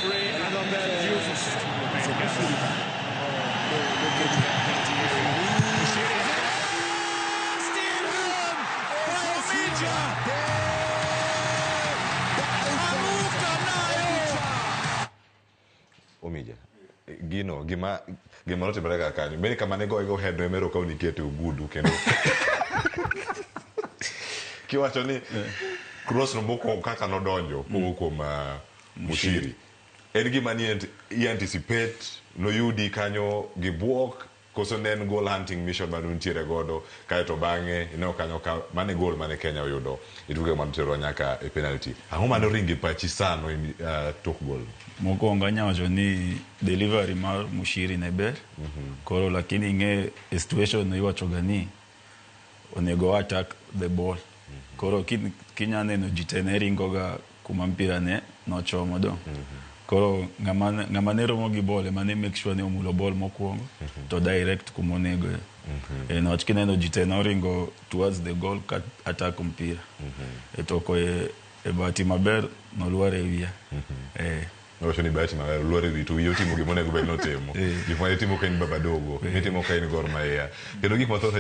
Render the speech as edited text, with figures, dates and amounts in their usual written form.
referee and on their views. Omija gino gima notimore kaka kanyo bende kama ne goyo head no emero ka unikete ugudu kendo kiwacho ni cross no moko kaka nodonjo kuom Mushiri en gima ni anticipate no yudi kanyo gibuok koso nen goal hunting mission manu ntiere godo kaeto bang'e ino kanyo ka mane goal mane Kenya oyudo ituke mantero nyaka e penalty ang'o mane ringi pachi sano tok goal mokwongo anyawacho ni delivery mar Mushiri ne ber koro lakini ng'e situation no iwachoga ni onego attack the ball koro kinya neno jitene ringoga kuma mpira ne nochomo do koro ng'ama ne romo gi ball mane make sure ni omulo ball mokwongo to direct kumonego niwach kineno jitene ringo towards the goal kat attack mpira etoko e bahati maber nolwar e wiya Ocho ni bahati maber luore vitu hiyo timu gimonego bed notimo gik mane timo ka in Baba Dogo mitimo ka in Gor Mahia kendo gik mathoth